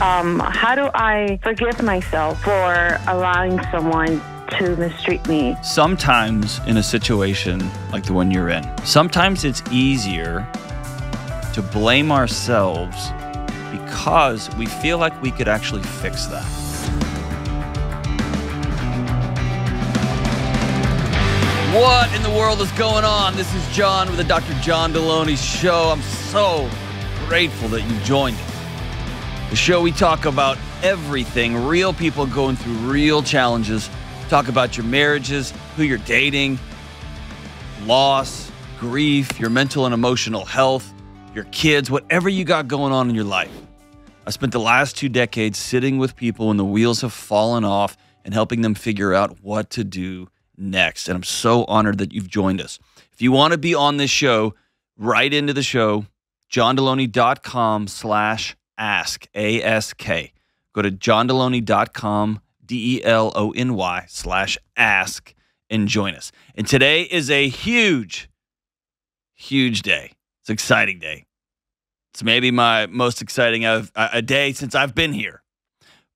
How do I forgive myself for allowing someone to mistreat me? Sometimes in a situation like the one you're in, sometimes it's easier to blame ourselves because we feel like we could actually fix that. What in the world is going on? This is John with the Dr. John Delony Show. I'm so grateful that you joined us. The show, we talk about everything, real people going through real challenges. Talk about your marriages, who you're dating, loss, grief, your mental and emotional health, your kids, whatever you got going on in your life. I spent the last 2 decades sitting with people when the wheels have fallen off and helping them figure out what to do next. And I'm so honored that you've joined us. If you want to be on this show, write into the show, johndelony.com/ask, A-S-K. Go to johndelony.com, DELONY/ask, and join us. And today is a huge, huge day. It's an exciting day. It's maybe my most exciting a day since I've been here.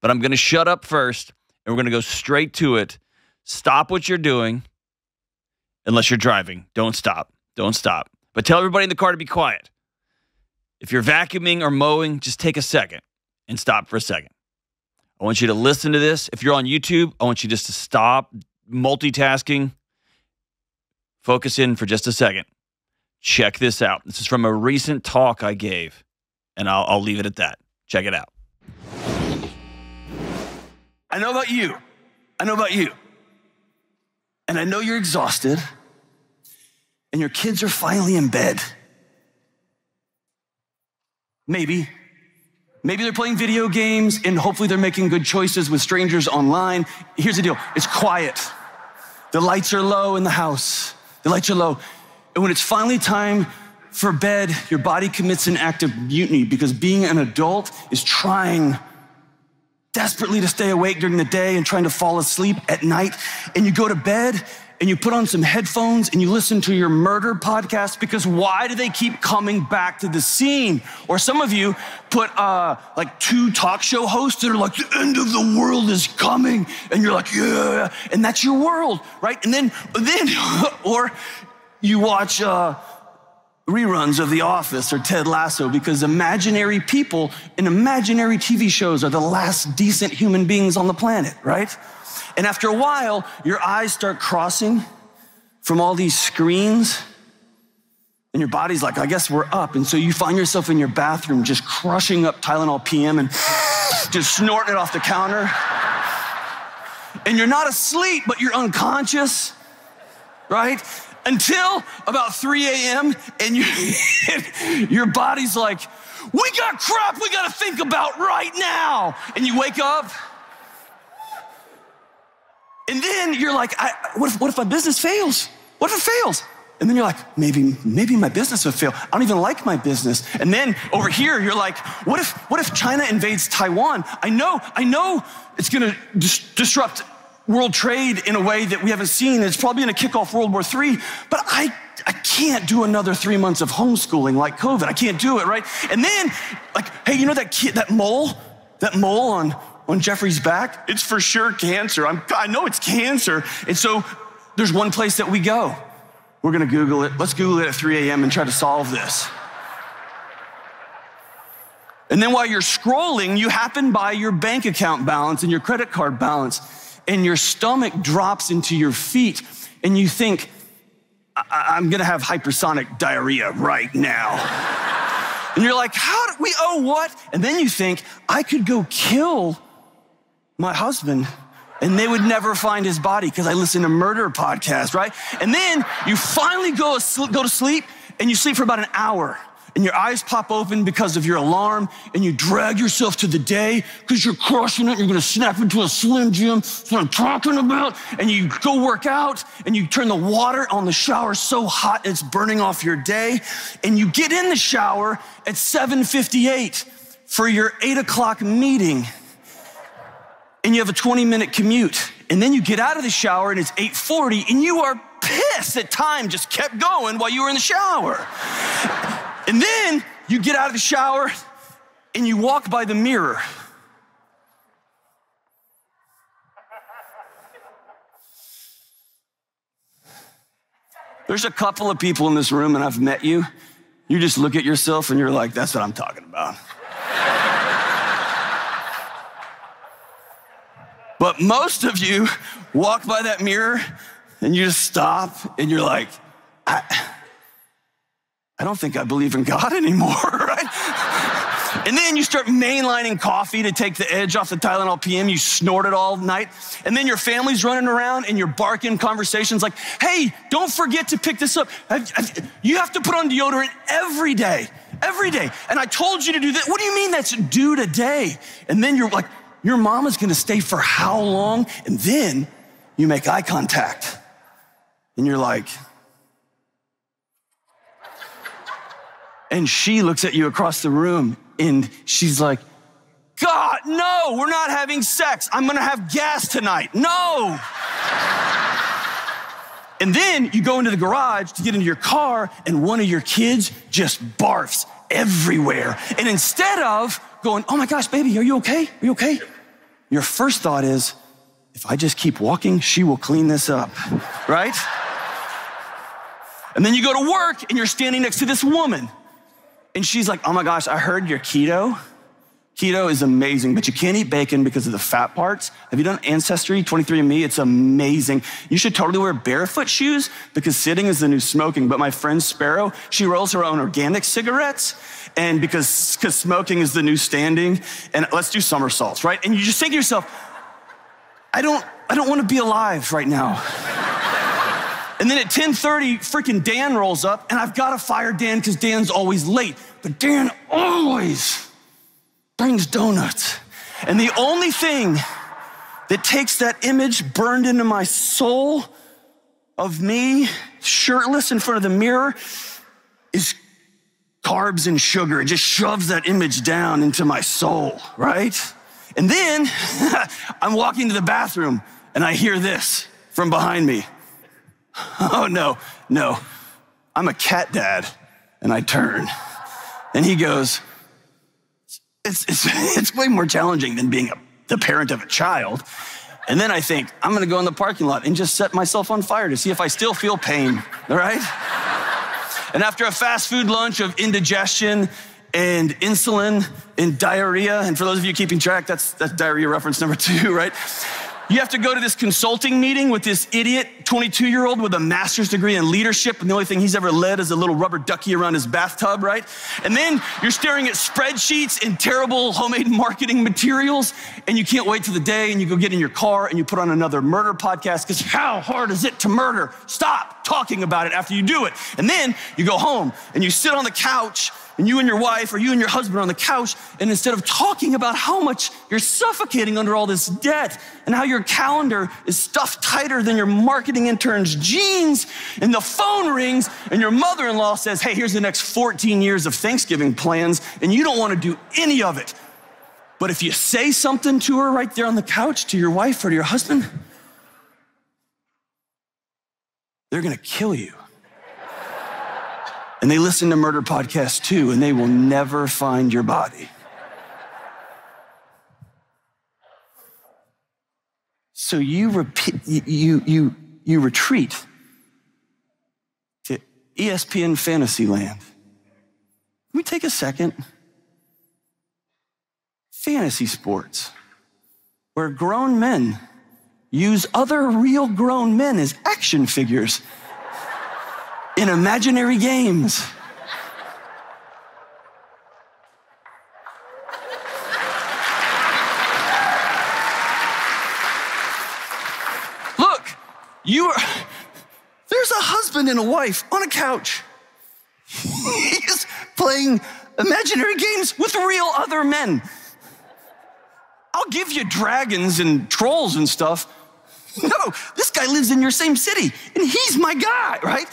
But I'm going to shut up first, and we're going to go straight to it. Stop what you're doing, unless you're driving. Don't stop. Don't stop. But tell everybody in the car to be quiet. If you're vacuuming or mowing, just take a second and stop for a second. I want you to listen to this. If you're on YouTube, I want you just to stop multitasking. Focus in for just a second. Check this out. This is from a recent talk I gave, and I'll leave it at that. Check it out. I know about you. I know about you. And I know you're exhausted, and your kids are finally in bed. Maybe they're playing video games, and hopefully they're making good choices with strangers online. Here's the deal. It's quiet. The lights are low in the house. The lights are low. And when it's finally time for bed, your body commits an act of mutiny because being an adult is trying desperately to stay awake during the day and trying to fall asleep at night. And you go to bed and you put on some headphones and you listen to your murder podcast because why do they keep coming back to the scene? Or some of you put like 2 talk show hosts that are like, the end of the world is coming. And you're like, yeah, and that's your world, right? And then or you watch reruns of The Office or Ted Lasso because imaginary people in imaginary TV shows are the last decent human beings on the planet, right? And after a while, your eyes start crossing from all these screens and your body's like, I guess we're up. And so you find yourself in your bathroom just crushing up Tylenol PM and just snorting it off the counter. And you're not asleep, but you're unconscious, right? Until about 3 a.m. and your body's like, we got crap we gotta think about right now. And you wake up, and then you're like, what if my business fails? What if it fails? And then you're like, maybe my business will fail. I don't even like my business. And then over here, you're like, what if China invades Taiwan? I know it's gonna disrupt world trade in a way that we haven't seen. It's probably gonna kick off World War III, but I can't do another 3 months of homeschooling like COVID. I can't do it, right? And then, like, hey, you know that mole on Jeffrey's back? It's for sure cancer. I know it's cancer. And so there's one place that we go. We're gonna Google it. Let's Google it at 3 a.m. and try to solve this. And then while you're scrolling, you happen by your bank account balance and your credit card balance, and your stomach drops into your feet, and you think, I'm gonna have hypersonic diarrhea right now. And you're like, we owe what? And then you think, I could go kill my husband and they would never find his body because I listen to murder podcasts, right? And then you finally go to sleep, and you sleep for about an hour. And your eyes pop open because of your alarm, and you drag yourself to the day because you're crushing it. You're gonna snap into a Slim Jim. That's what I'm talking about. And you go work out, and you turn the water on the shower so hot it's burning off your day. And you get in the shower at 7:58 for your 8 o'clock meeting. And you have a 20-minute commute. And then you get out of the shower, and it's 8:40, and you are pissed that time just kept going while you were in the shower. And then you get out of the shower and you walk by the mirror There's a couple of people in this room, and I've met you. You just look at yourself and you're like, that's what I'm talking about. But most of you walk by that mirror and you just stop and you're like, I don't think I believe in God anymore, right? And then you start mainlining coffee to take the edge off the Tylenol PM. You snort it all night. And then your family's running around and you're barking conversations like, hey, don't forget to pick this up. You have to put on deodorant every day. And I told you to do that. What do you mean that's due today? And then you're like, your mom is gonna stay for how long? And then you make eye contact and you're like, and she looks at you across the room and she's like, God, no, we're not having sex. I'm gonna have gas tonight. No. And then you go into the garage to get into your car and one of your kids just barfs everywhere. And instead of going, oh my gosh, baby, are you okay? Are you okay? Your first thought is, if I just keep walking, she will clean this up, right? And then you go to work and you're standing next to this woman and she's like, oh my gosh, I heard you're keto. Keto is amazing, but you can't eat bacon because of the fat parts. Have you done Ancestry, 23andMe? It's amazing. You should totally wear barefoot shoes because sitting is the new smoking. But my friend Sparrow, she rolls her own organic cigarettes. And because smoking is the new standing, and let's do somersaults, right? And you just think to yourself, I don't want to be alive right now. And then at 10:30, freaking Dan rolls up, and I've got to fire Dan because Dan's always late. But Dan always brings donuts. And the only thing that takes that image burned into my soul of me shirtless in front of the mirror is carbs and sugar. It just shoves that image down into my soul, right? And then I'm walking to the bathroom and I hear this from behind me. Oh no, I'm a cat dad. And I turn and he goes, it's way more challenging than being the parent of a child. And then I think, I'm gonna go in the parking lot and just set myself on fire to see if I still feel pain, all right? And after a fast food lunch of indigestion and insulin and diarrhea, and for those of you keeping track, that's diarrhea reference number 2, right? You have to go to this consulting meeting with this idiot 22-year-old with a master's degree in leadership, and the only thing he's ever led is a little rubber ducky around his bathtub, right? And then you're staring at spreadsheets and terrible homemade marketing materials, and you can't wait till the day, and you go get in your car, and you put on another murder podcast, because how hard is it to murder? Stop talking about it after you do it. And then you go home, and you sit on the couch, and you and your wife or you and your husband are on the couch, and instead of talking about how much you're suffocating under all this debt and how your calendar is stuffed tighter than your marketing intern's jeans, and the phone rings and your mother-in-law says, hey, here's the next 14 years of Thanksgiving plans, and you don't want to do any of it. But if you say something to her right there on the couch, to your wife or to your husband, they're gonna kill you. And they listen to murder podcasts too, and they will never find your body. So you retreat to ESPN Fantasyland. Can we take a second? Fantasy sports, where grown men use other real grown men as action figures in imaginary games. Look, there's a husband and a wife on a couch. He's playing imaginary games with real other men. I'll give you dragons and trolls and stuff. No, this guy lives in your same city, and he's my guy, right?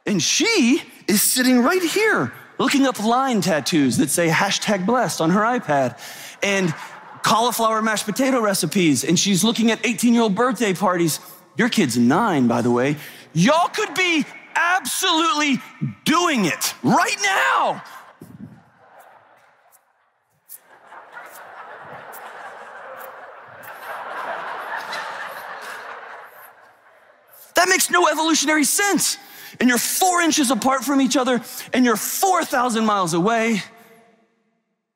And she is sitting right here looking up line tattoos that say #blessed on her iPad and cauliflower mashed potato recipes. And she's looking at 18-year-old birthday parties. Your kid's 9, by the way. Y'all could be absolutely doing it right now. That makes no evolutionary sense. And you're 4 inches apart from each other, and you're 4,000 miles away,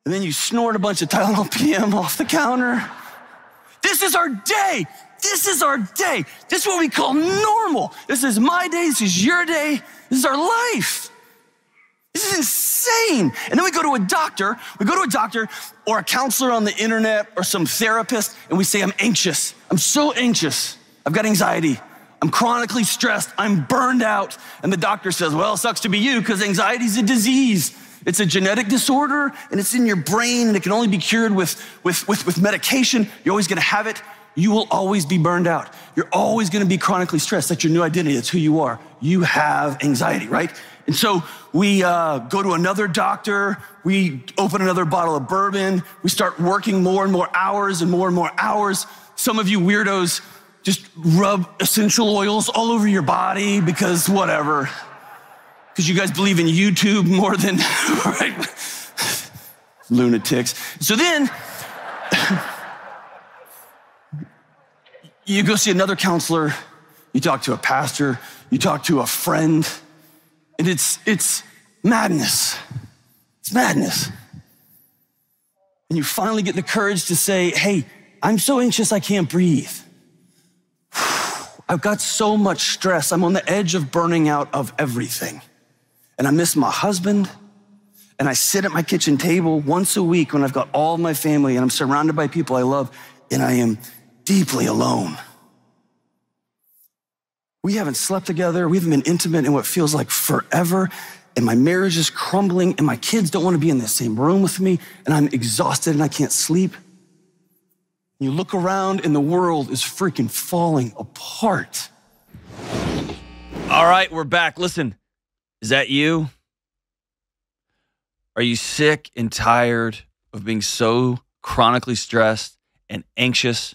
and then you snort a bunch of Tylenol PM off the counter. This is our day. This is our day. This is what we call normal. This is my day. This is your day. This is our life. This is insane. And then we go to a doctor. We go to a doctor or a counselor on the internet or some therapist, and we say, I'm anxious. I'm so anxious. I've got anxiety. I'm chronically stressed. I'm burned out. And the doctor says, well, it sucks to be you because anxiety is a disease. It's a genetic disorder, and it's in your brain, and it can only be cured with medication. You're always gonna have it. You will always be burned out. You're always gonna be chronically stressed. That's your new identity. That's who you are. You have anxiety, right? And so we go to another doctor. We open another bottle of bourbon. We start working more and more hours and more hours. Some of you weirdos just rub essential oils all over your body because whatever. Because you guys believe in YouTube more than, right? Lunatics. So then, you go see another counselor, you talk to a pastor, you talk to a friend, and it's madness. It's madness. And you finally get the courage to say, hey, I'm so anxious I can't breathe. I've got so much stress. I'm on the edge of burning out of everything. And I miss my husband. And I sit at my kitchen table once a week when I've got all of my family and I'm surrounded by people I love, and I am deeply alone. We haven't slept together. We haven't been intimate in what feels like forever. And my marriage is crumbling, and my kids don't want to be in the same room with me, and I'm exhausted and I can't sleep. You look around and the world is freaking falling apart. All right, we're back. Listen, is that you? Are you sick and tired of being so chronically stressed and anxious?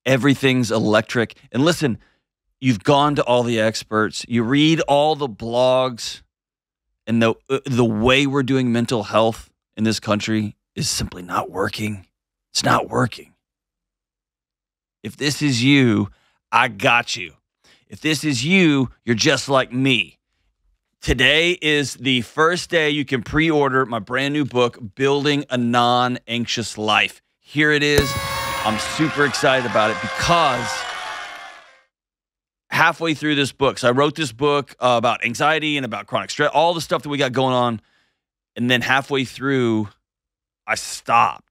Everything's electric. And listen, you've gone to all the experts. You read all the blogs, and the way we're doing mental health in this country is simply not working. It's not working. If this is you, I got you. If this is you, you're just like me. Today is the first day you can pre-order my brand new book, Building a Non-Anxious Life. Here it is. I'm super excited about it because halfway through this book, so I wrote this book about anxiety and about chronic stress, all the stuff that we got going on, and then halfway through, I stopped.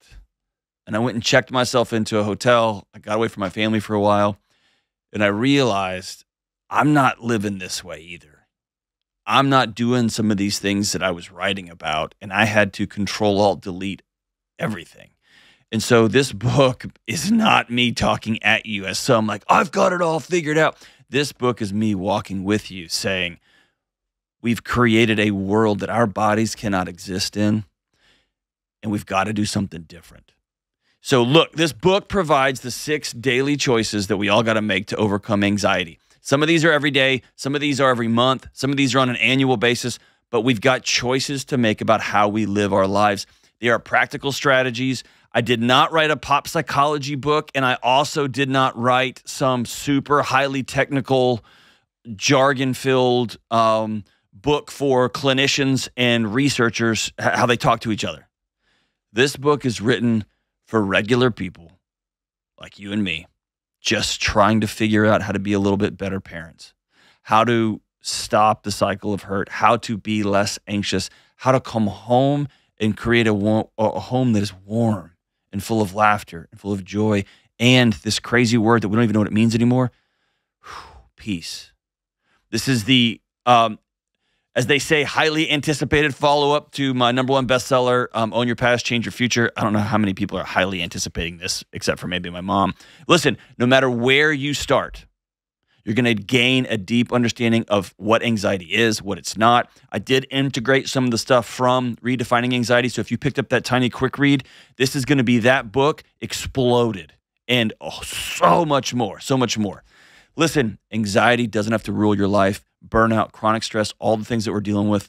And I went and checked myself into a hotel. I got away from my family for a while, and I realized I'm not living this way either. I'm not doing some of these things that I was writing about, and I had to Control-Alt-Delete everything. And so this book is not me talking at you as some like, I've got it all figured out. This book is me walking with you saying, we've created a world that our bodies cannot exist in, and we've got to do something different. So look, this book provides the 6 daily choices that we all got to make to overcome anxiety. Some of these are every day. Some of these are every month. Some of these are on an annual basis. But we've got choices to make about how we live our lives. They are practical strategies. I did not write a pop psychology book, and I also did not write some super highly technical, jargon-filled book for clinicians and researchers, how they talk to each other. This book is written for regular people like you and me, just trying to figure out how to be a little bit better parents, how to stop the cycle of hurt, how to be less anxious, how to come home and create a home that is warm and full of laughter and full of joy, and this crazy word that we don't even know what it means anymore, peace. This is the as they say, highly anticipated follow-up to my #1 bestseller, Own Your Past, Change Your Future. I don't know how many people are highly anticipating this, except for maybe my mom. Listen, no matter where you start, you're going to gain a deep understanding of what anxiety is, what it's not. I did integrate some of the stuff from Redefining Anxiety, so if you picked up that tiny quick read, this is going to be that book exploded, and so much more, so much more. Listen, anxiety doesn't have to rule your life. Burnout, chronic stress, all the things that we're dealing with,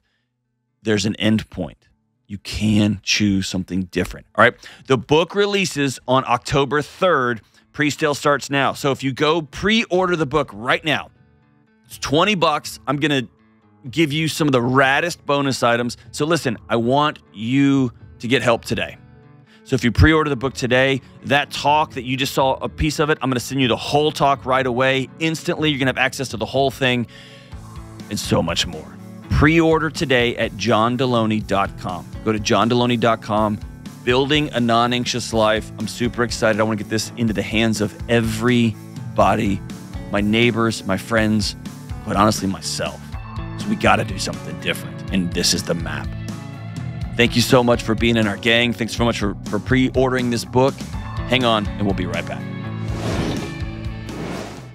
there's an end point. You can choose something different. All right. The book releases on October 3rd, Pre-sale starts now. So if you go pre-order the book right now, it's $20. I'm going to give you some of the raddest bonus items. So listen, I want you to get help today. So if you pre-order the book today, that talk that you just saw a piece of it, I'm going to send you the whole talk right away. Instantly, you're going to have access to the whole thing and so much more. Pre-order today at johndelony.com. Go to johndelony.com. Building a non-anxious life. I'm super excited. I want to get this into the hands of everybody, my neighbors, my friends, but honestly, myself. So we got to do something different, and this is the map. Thank you so much for being in our gang. Thanks so much for pre-ordering this book. Hang on, and we'll be right back.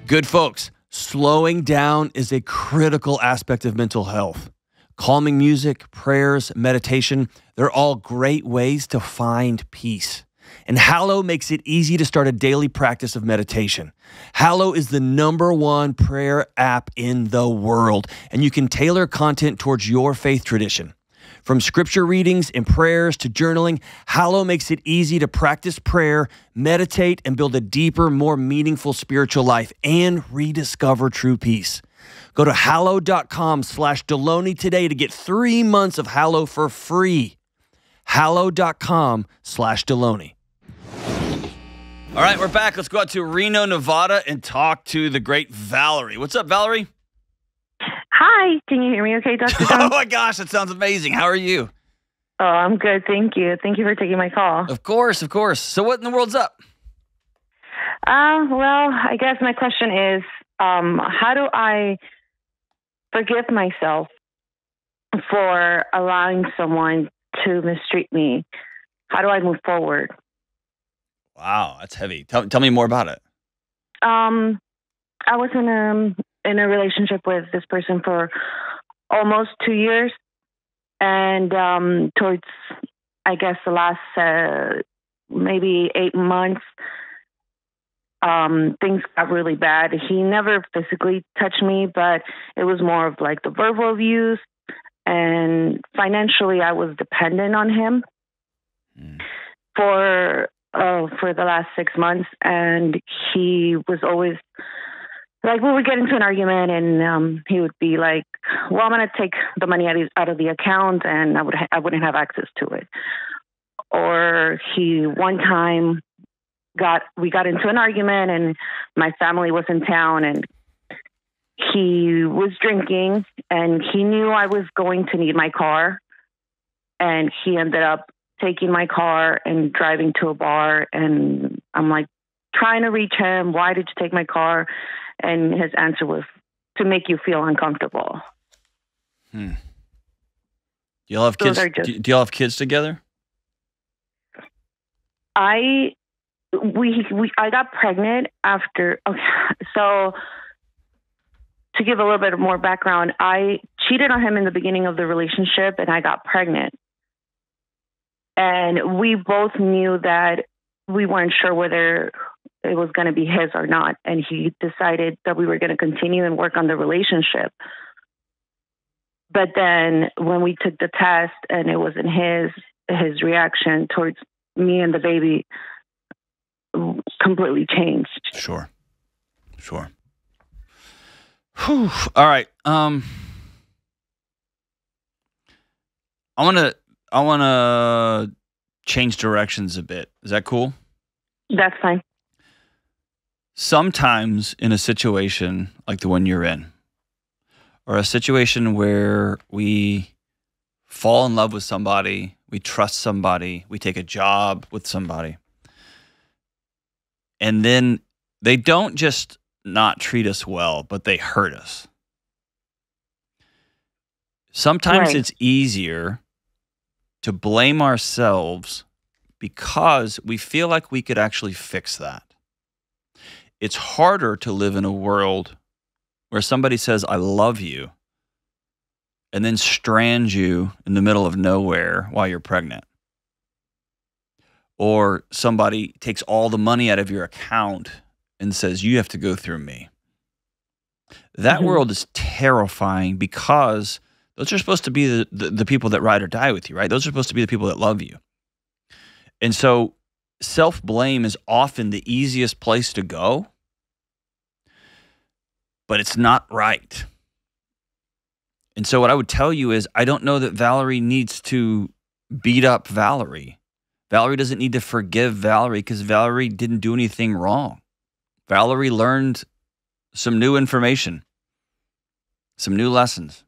Good folks, slowing down is a critical aspect of mental health. Calming music, prayers, meditation, they're all great ways to find peace. And Hallow makes it easy to start a daily practice of meditation. Hallow is the #1 prayer app in the world, and you can tailor content towards your faith tradition. From scripture readings and prayers to journaling, Hallow makes it easy to practice prayer, meditate, and build a deeper, more meaningful spiritual life and rediscover true peace. Go to hallow.com/Delony today to get 3 months of Hallow for free. Hallow.com/Delony. All right, we're back. Let's go out to Reno, Nevada and talk to the great Valerie. What's up, Valerie? Hi, can you hear me okay, Dr. John? Oh my gosh, that sounds amazing. How are you? Oh, I'm good, thank you. Thank you for taking my call. Of course, of course. So what in the world's up? Well, I guess my question is, how do I forgive myself for allowing someone to mistreat me? How do I move forward? Wow, that's heavy. Tell me more about it. I was in a relationship with this person for almost 2 years, and towards, I guess, the last maybe 8 months, things got really bad. He never physically touched me, but it was more of like the verbal abuse, and financially, I was dependent on him for the last 6 months, and he was always like, we would get into an argument, and he would be like, well, I'm going to take the money out of the account, and I wouldn't have access to it. Or he one time we got into an argument, and my family was in town, and he was drinking, and he knew I was going to need my car, and he ended up taking my car and driving to a bar, and I'm like trying to reach him. Why did you take my car? And his answer was, to make you feel uncomfortable. Do y'all have kids? Do y'all have kids together? I got pregnant after. Okay, so to give a little bit more background, I cheated on him in the beginning of the relationship, and I got pregnant. And we both knew that we weren't sure whether it was going to be his or not. And he decided that we were going to continue and work on the relationship. But then when we took the test and it wasn't his reaction towards me and the baby completely changed. Sure. Whew. All right. I want to change directions a bit. Is that cool? That's fine. Sometimes in a situation like the one you're in, or a situation where we fall in love with somebody, we trust somebody, we take a job with somebody, and then they don't just not treat us well, but they hurt us. Sometimes it's easier to blame ourselves because we feel like we could actually fix that. It's harder to live in a world where somebody says, I love you, and then strands you in the middle of nowhere while you're pregnant. Or somebody takes all the money out of your account and says, you have to go through me. That world is terrifying because those are supposed to be the people that ride or die with you, right? Those are supposed to be the people that love you. And so self-blame is often the easiest place to go, but it's not right. And so what I would tell you is I don't know that Valerie needs to beat up Valerie. Valerie doesn't need to forgive Valerie because Valerie didn't do anything wrong. Valerie learned some new information, some new lessons.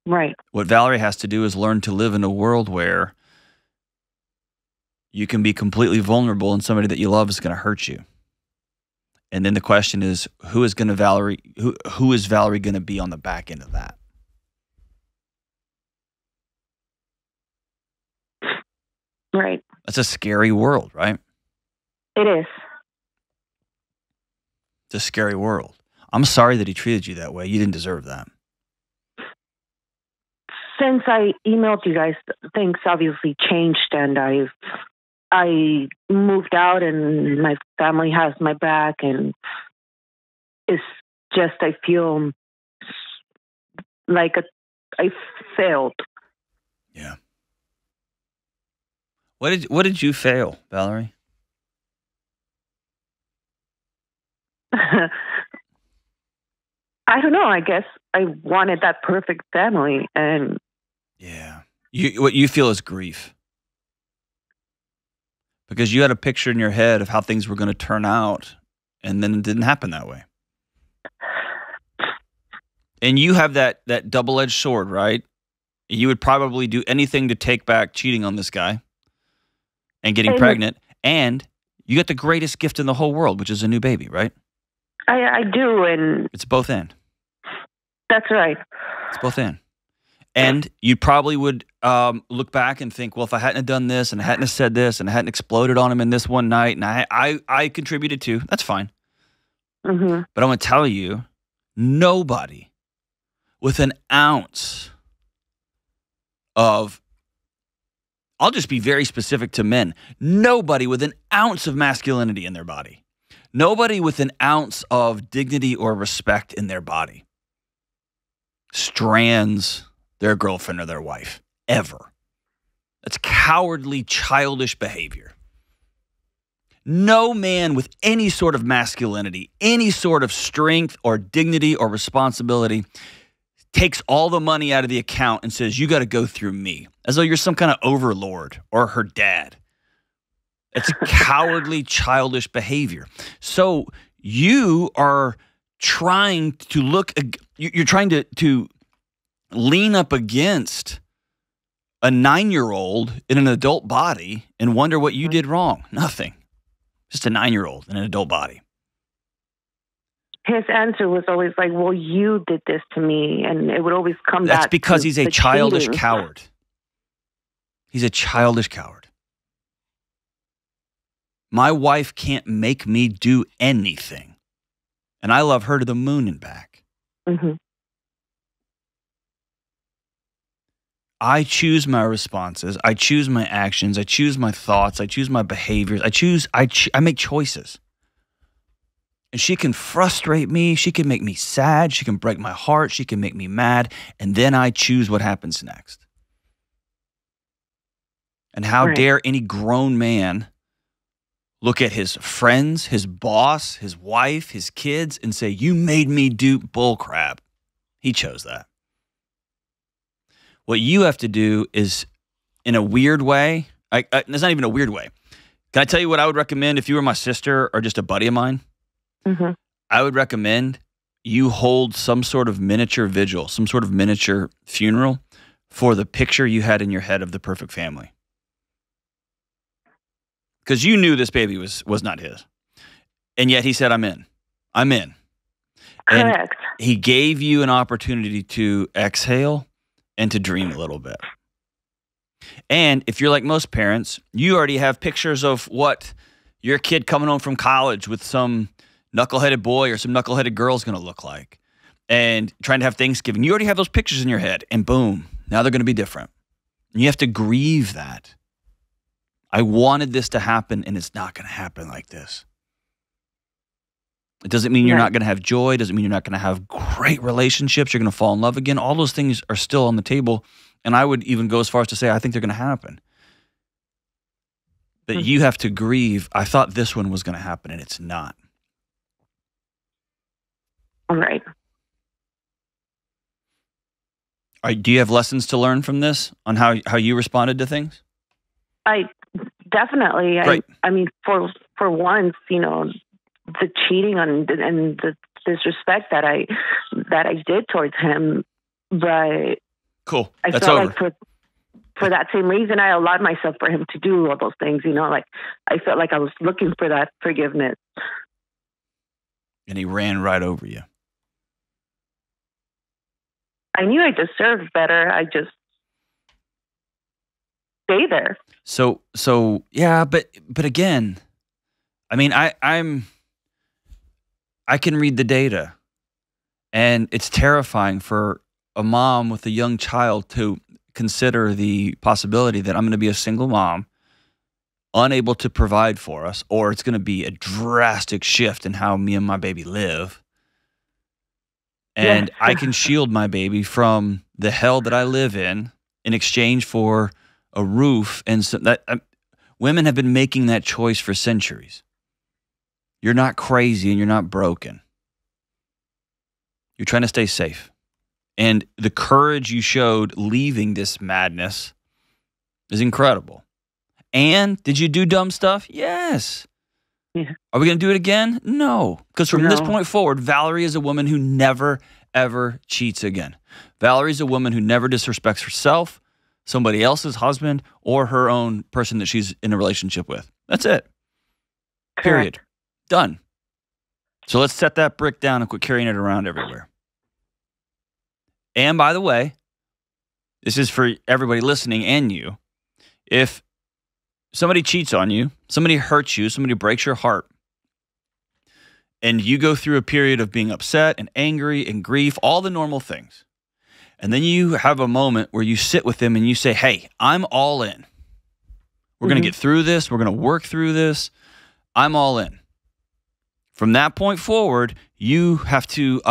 Right. What Valerie has to do is learn to live in a world where you can be completely vulnerable and somebody that you love is going to hurt you. And then the question is, who is Valerie going to be on the back end of that? Right. That's a scary world, right? It is. It's a scary world. I'm sorry that he treated you that way. You didn't deserve that. Since I emailed you guys, things obviously changed, and I moved out, and my family has my back, and it's just I feel like I failed. Yeah. What did you fail, Valerie? I don't know. I guess I wanted that perfect family, and yeah, what you feel is grief because you had a picture in your head of how things were going to turn out, and then it didn't happen that way. And you have that double-edged sword, right? You would probably do anything to take back cheating on this guy and getting pregnant, and you get the greatest gift in the whole world, which is a new baby, right? I do, and it's both in. That's right. It's both in. And you probably would look back and think, well, if I hadn't have done this and I hadn't have said this and I hadn't exploded on him in this one night and I contributed too, that's fine. Mm-hmm. But I'm going to tell you, nobody with an ounce of, I'll just be very specific to men, nobody with an ounce of masculinity in their body, nobody with an ounce of dignity or respect in their body strands their girlfriend or their wife, ever. That's cowardly, childish behavior. No man with any sort of masculinity, any sort of strength or dignity or responsibility takes all the money out of the account and says, you got to go through me, as though you're some kind of overlord or her dad. It's cowardly, childish behavior. So you are trying to you're trying to lean up against a 9-year-old in an adult body and wonder what you did wrong. Nothing. Just a 9-year-old in an adult body. His answer was always like, well, you did this to me. And it would always come back. That's because he's a childish cheating. coward. He's a childish coward. My wife can't make me do anything. And I love her to the moon and back. Mm-hmm. I choose my responses. I choose my actions. I choose my thoughts. I choose my behaviors. I make choices. And she can frustrate me. She can make me sad. She can break my heart. She can make me mad. And then I choose what happens next. And how dare any grown man look at his friends, his boss, his wife, his kids, and say, you made me do bull crap. He chose that. What you have to do is, in a weird way, it's not even a weird way. Can I tell you what I would recommend if you were my sister or just a buddy of mine? Mm-hmm. I would recommend you hold some sort of miniature vigil, some sort of miniature funeral for the picture you had in your head of the perfect family. Because you knew this baby was not his. And yet he said, I'm in. I'm in. And correct. He gave you an opportunity to exhale and to dream a little bit. And if you're like most parents, you already have pictures of what your kid coming home from college with some knuckleheaded boy or some knuckleheaded girl is going to look like. And trying to have Thanksgiving. You already have those pictures in your head. And boom, now they're going to be different. And you have to grieve that. I wanted this to happen, and it's not going to happen like this. It doesn't mean you're not going to have joy. It doesn't mean you're not going to have great relationships. You're going to fall in love again. All those things are still on the table. And I would even go as far as to say, I think they're going to happen. But you have to grieve. I thought this one was going to happen, and it's not. All right. Do you have lessons to learn from this on how you responded to things? I definitely. Great. I mean, for once, the cheating and the disrespect that I did towards him, but cool. I That's felt over. like for that same reason, I allowed myself for him to do all those things. Like I felt like I was looking for that forgiveness, And he ran right over you. I knew I deserved better. I just stay there. So yeah, but again, I mean, I can read the data, and it's terrifying for a mom with a young child to consider the possibility that I'm going to be a single mom, unable to provide for us, or it's going to be a drastic shift in how me and my baby live. And Yes. I can shield my baby from the hell that I live in exchange for a roof. And so that women have been making that choice for centuries. You're not crazy and you're not broken. You're trying to stay safe. And the courage you showed leaving this madness is incredible. And did you do dumb stuff? Yes. Yeah. Are we going to do it again? No. Because from this No. point forward, Valerie is a woman who never, ever cheats again. Valerie is a woman who never disrespects herself, somebody else's husband, or her own person that she's in a relationship with. That's it. Period. Correct. Done. So let's set that brick down and quit carrying it around everywhere. And by the way, this is for everybody listening and you. If somebody cheats on you, somebody hurts you, somebody breaks your heart, and you go through a period of being upset and angry and grief, all the normal things, and then you have a moment where you sit with them and you say, hey, I'm all in. We're going to get through this. We're going to work through this. I'm all in. From that point forward, you have to,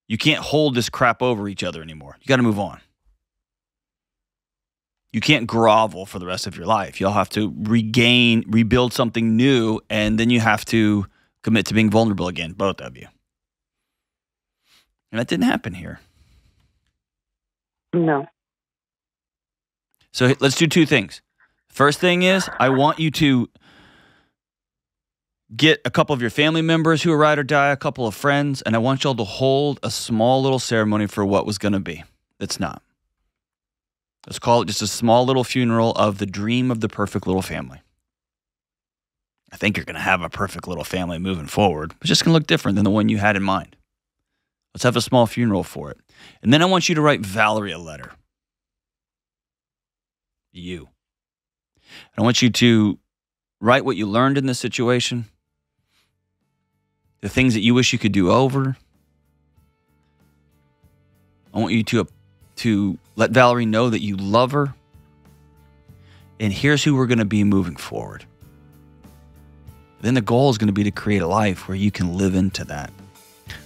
you can't hold this crap over each other anymore. You got to move on. You can't grovel for the rest of your life. You'll have to rebuild something new, and then you have to commit to being vulnerable again, both of you. And that didn't happen here. No. So let's do two things. First thing is, I want you to get a couple of your family members who are ride or die, a couple of friends, and I want y'all to hold a small little ceremony for what was going to be. It's not. Let's call it just a small little funeral of the dream of the perfect little family. I think you're going to have a perfect little family moving forward. It's just going to look different than the one you had in mind. Let's have a small funeral for it. And then I want you to write Valerie a letter. You. I want you to write what you learned in this situation, the things that you wish you could do over. I want you to let Valerie know that you love her. And here's who we're going to be moving forward. Then the goal is going to be to create a life where you can live into that,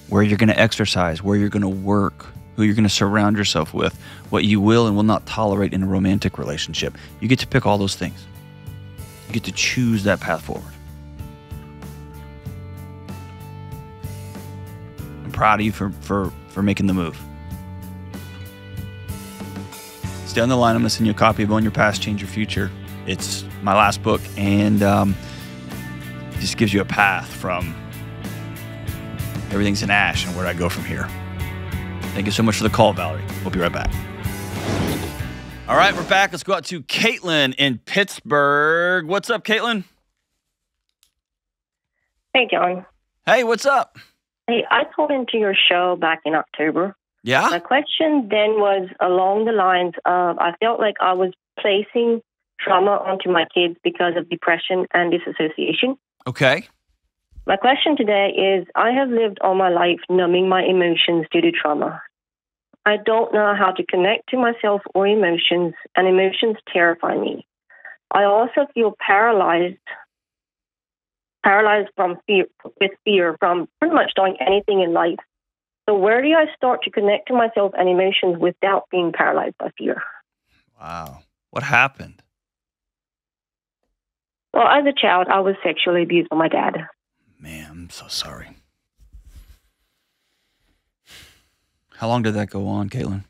where you're going to exercise, where you're going to work, who you're going to surround yourself with, what you will and will not tolerate in a romantic relationship. You get to pick all those things. You get to choose that path forward. I'm proud of you for making the move. Stay on the line. I'm going to send you a copy of Own Your Past, Change Your Future. It's my last book, and it just gives you a path from everything's in ash and where do I go from here. Thank you so much for the call, Valerie. We'll be right back. All right, we're back. Let's go out to Caitlin in Pittsburgh. What's up, Caitlin? Hey, John. Hey, what's up? Hey, I called into your show back in October. Yeah? My question then was along the lines of I felt like I was placing trauma onto my kids because of depression and disassociation. Okay. My question today is I have lived all my life numbing my emotions due to trauma. I don't know how to connect to myself or emotions, and emotions terrify me. I also feel paralyzed from fear from pretty much doing anything in life. So where do I start to connect to myself and emotions without being paralyzed by fear? Wow. What happened? Well, as a child, I was sexually abused by my dad. Man, I'm so sorry. How long did that go on, Caitlin?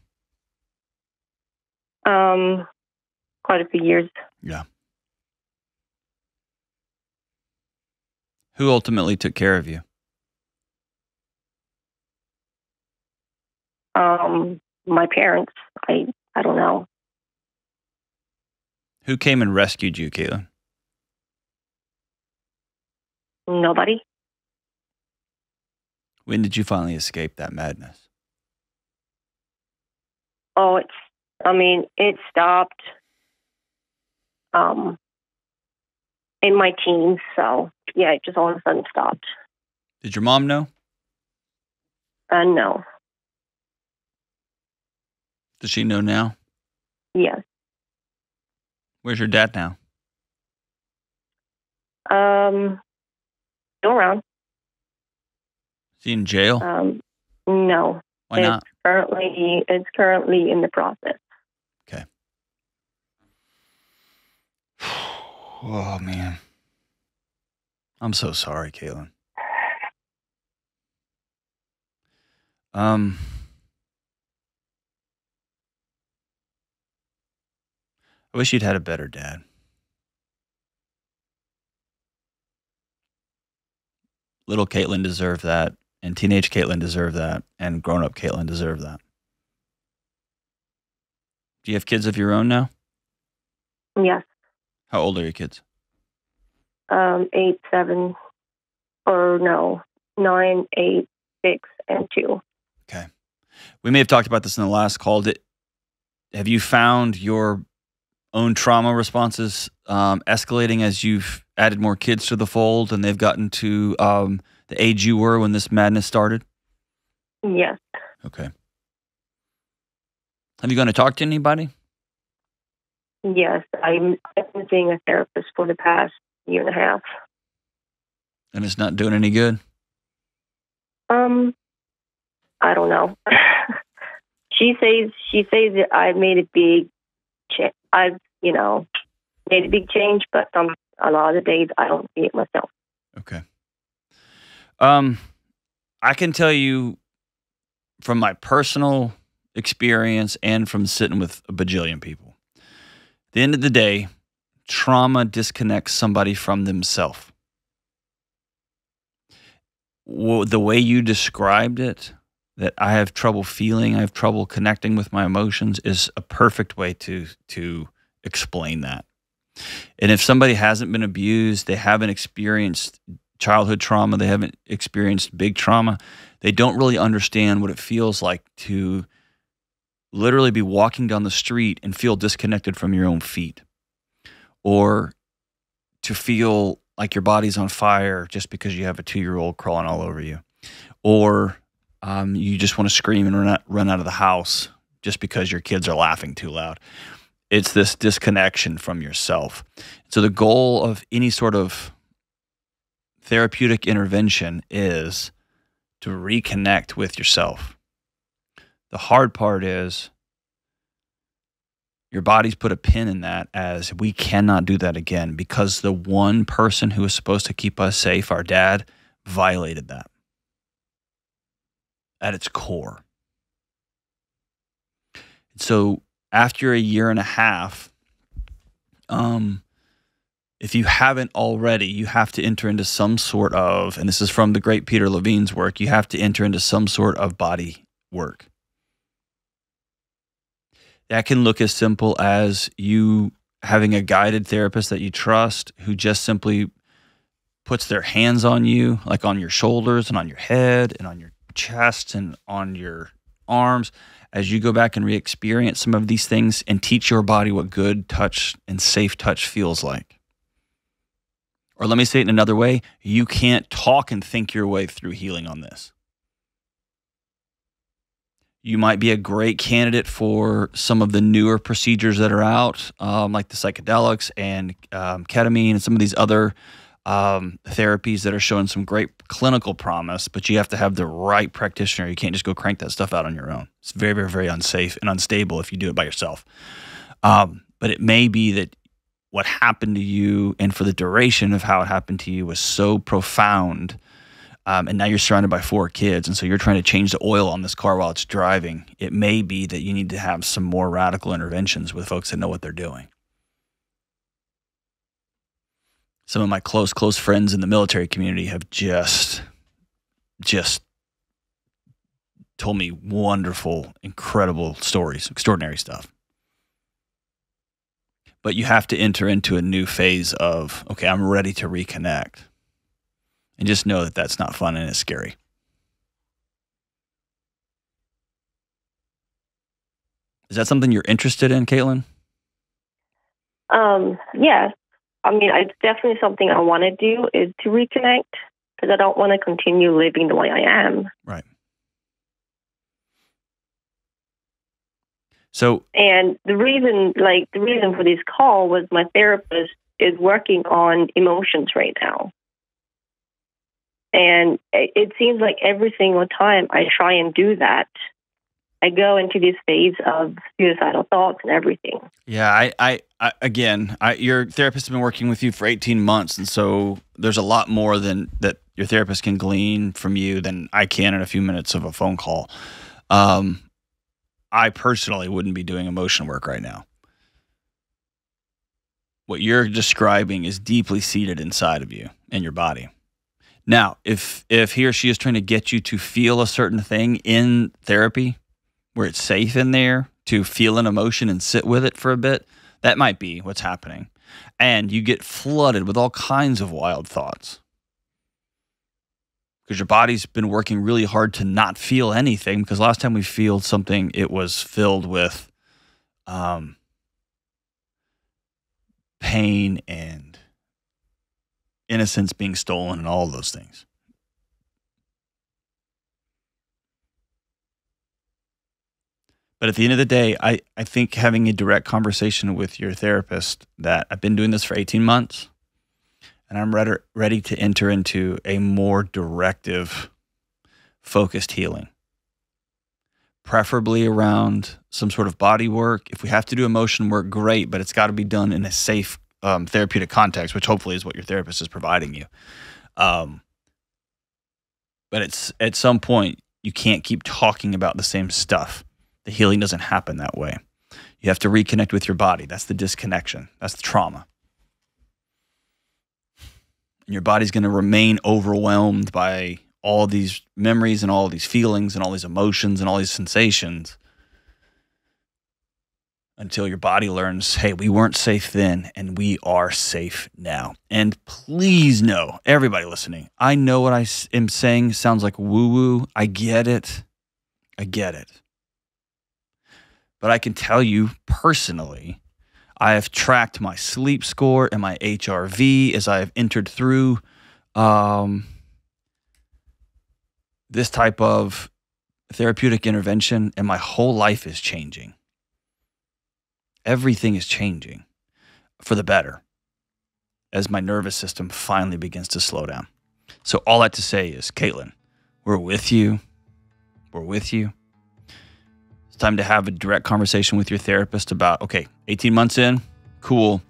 Quite a few years. Yeah. Who ultimately took care of you? My parents. I don't know. Who came and rescued you, Caitlin? Nobody. When did you finally escape that madness? Oh, it stopped in my teens. So yeah, it just all of a sudden stopped. Did your mom know? No. Does she know now? Yes. Where's your dad now? Still around. Is he in jail? No. Why not? It's currently in the process. Okay. Oh, man. I'm so sorry, Caitlin. I wish you'd had a better dad. Little Caitlin deserved that, and teenage Caitlin deserved that, and grown-up Caitlin deserved that. Do you have kids of your own now? Yes. How old are your kids? 8, 7, 9, 8, 6, and 2. Okay. We may have talked about this in the last call. Have you found your own trauma responses escalating as you've added more kids to the fold and they've gotten to the age you were when this madness started? Yes. Okay. Have you gone to talk to anybody? Yes. I've been seeing a therapist for the past year and a half. And it's not doing any good? I don't know. She says that I've made a big made a big change, but a lot of the days I don't see it myself. Okay. I can tell you from my personal experience and from sitting with a bajillion people, at the end of the day, trauma disconnects somebody from themselves. The way you described it, that I have trouble feeling, I have trouble connecting with my emotions, is a perfect way to explain that. And if somebody hasn't been abused, they haven't experienced childhood trauma, they haven't experienced big trauma, they don't really understand what it feels like to literally be walking down the street and feel disconnected from your own feet, or to feel like your body's on fire just because you have a 2-year-old crawling all over you, or you just want to scream and run out of the house just because your kids are laughing too loud. It's this disconnection from yourself. So the goal of any sort of therapeutic intervention is to reconnect with yourself. The hard part is your body's put a pin in that, as we cannot do that again, because the one person who was supposed to keep us safe, our dad, violated that at its core. So after a year and a half, if you haven't already, you have to enter into some sort of, and this is from the great Peter Levine's work, you have to enter into some sort of body work. That can look as simple as you having a guided therapist that you trust, who just simply puts their hands on you, like on your shoulders and on your head and on your chest and on your arms, as you go back and re-experience some of these things and teach your body what good touch and safe touch feels like. Or let me say it in another way, you can't talk and think your way through healing on this. You might be a great candidate for some of the newer procedures that are out, like the psychedelics and ketamine and some of these other therapies that are showing some great clinical promise, but you have to have the right practitioner. You can't just go crank that stuff out on your own. It's very, very, very unsafe and unstable if you do it by yourself. But it may be that what happened to you and for the duration of how it happened to you was so profound. And now you're surrounded by 4 kids, and so you're trying to change the oil on this car while it's driving. It may be that you need to have some more radical interventions with folks that know what they're doing. Some of my close friends in the military community have just told me wonderful, incredible stories, extraordinary stuff. But you have to enter into a new phase of, okay, I'm ready to reconnect. And just know that that's not fun and it's scary. Is that something you're interested in, Caitlin? Yeah. I mean, it's definitely something I want to do is to reconnect because I don't want to continue living the way I am. Right. So, and the reason for this call was my therapist is working on emotions right now. And it seems like every single time I try and do that, I go into this phase of suicidal thoughts and everything. Yeah, your therapist has been working with you for 18 months, and so there's a lot more than that your therapist can glean from you than I can in a few minutes of a phone call. I personally wouldn't be doing emotion work right now. What you're describing is deeply seated inside of you and your body. Now, if he or she is trying to get you to feel a certain thing in therapy, where it's safe in there to feel an emotion and sit with it for a bit, that might be what's happening. And you get flooded with all kinds of wild thoughts because your body's been working really hard to not feel anything, because last time we felt something, it was filled with pain and innocence being stolen and all those things. But at the end of the day, I think having a direct conversation with your therapist that I've been doing this for 18 months and I'm ready to enter into a more directive, focused healing. Preferably around some sort of body work. If we have to do emotion work, great, but it's got to be done in a safe therapeutic context, which hopefully is what your therapist is providing you. But it's at some point, you can't keep talking about the same stuff. The healing doesn't happen that way. You have to reconnect with your body. That's the disconnection. That's the trauma. And your body's going to remain overwhelmed by all these memories and all these feelings and all these emotions and all these sensations until your body learns, hey, we weren't safe then and we are safe now. And please know, everybody listening, I know what I am saying sounds like woo-woo. I get it. But I can tell you personally, I have tracked my sleep score and my HRV as I have entered through this type of therapeutic intervention, and my whole life is changing. Everything is changing for the better as my nervous system finally begins to slow down. So all that to say is, Caitlin, we're with you. We're with you. It's time to have a direct conversation with your therapist about, okay, 18 months in, cool.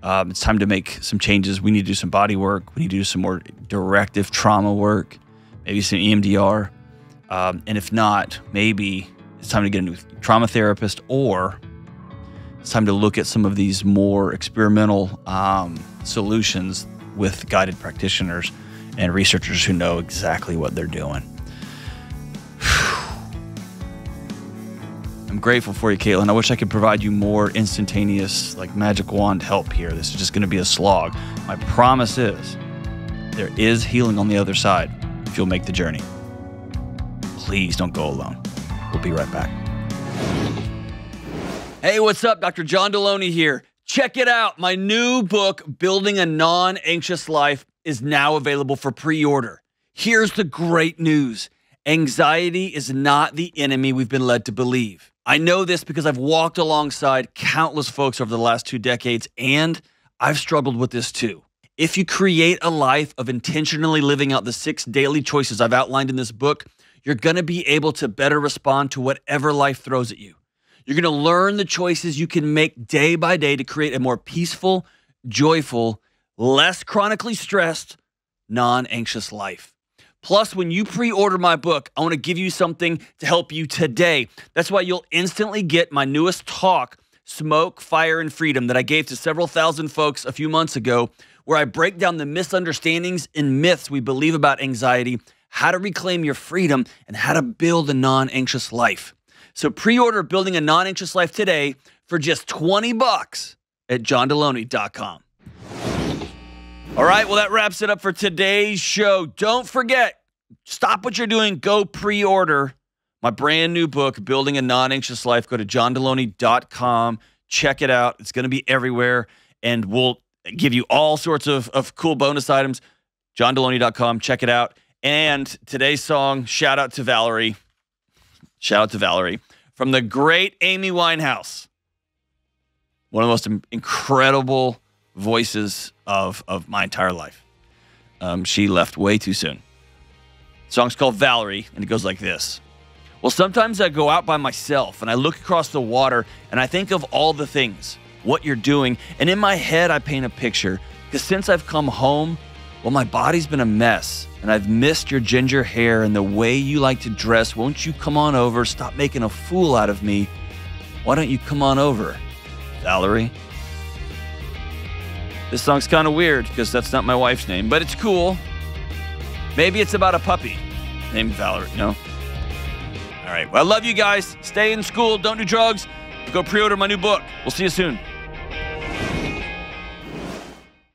It's time to make some changes. We need to do some body work. We need to do some more directive trauma work, maybe some EMDR. And if not, maybe it's time to get a new trauma therapist, or it's time to look at some of these more experimental solutions with guided practitioners and researchers who know exactly what they're doing. I'm grateful for you, Caitlin. I wish I could provide you more instantaneous, like magic wand help here. This is just going to be a slog. My promise is there is healing on the other side if you'll make the journey. Please don't go alone. We'll be right back. Hey, what's up? Dr. John Delony here. Check it out. My new book, Building a Non-Anxious Life, is now available for pre-order. Here's the great news. Anxiety is not the enemy we've been led to believe. I know this because I've walked alongside countless folks over the last 2 decades, and I've struggled with this too. If you create a life of intentionally living out the 6 daily choices I've outlined in this book, you're going to be able to better respond to whatever life throws at you. You're going to learn the choices you can make day by day to create a more peaceful, joyful, less chronically stressed, non-anxious life. Plus, when you pre-order my book, I want to give you something to help you today. That's why you'll instantly get my newest talk, Smoke, Fire, and Freedom, that I gave to several thousand folks a few months ago, where I break down the misunderstandings and myths we believe about anxiety, how to reclaim your freedom, and how to build a non-anxious life. So pre-order Building a Non-Anxious Life today for just $20 at johndelony.com. All right, well, that wraps it up for today's show. Don't forget, stop what you're doing. Go pre-order my brand new book, Building a Non-Anxious Life. Go to johndelony.com. Check it out. It's going to be everywhere, and we'll give you all sorts of cool bonus items. johndelony.com. Check it out. And today's song, shout out to Valerie. Shout out to Valerie from the great Amy Winehouse. One of the most incredible voices of my entire life. She left way too soon. The song's called Valerie, and it goes like this. Well, sometimes I go out by myself, and I look across the water, and I think of all the things, what you're doing, and in my head I paint a picture, because since I've come home, well, my body's been a mess, and I've missed your ginger hair and the way you like to dress. Won't you come on over? Stop making a fool out of me. Why don't you come on over, Valerie? This song's kind of weird because that's not my wife's name, but it's cool. Maybe it's about a puppy named Valerie. No? All right. Well, I love you guys. Stay in school. Don't do drugs. Go pre-order my new book. We'll see you soon.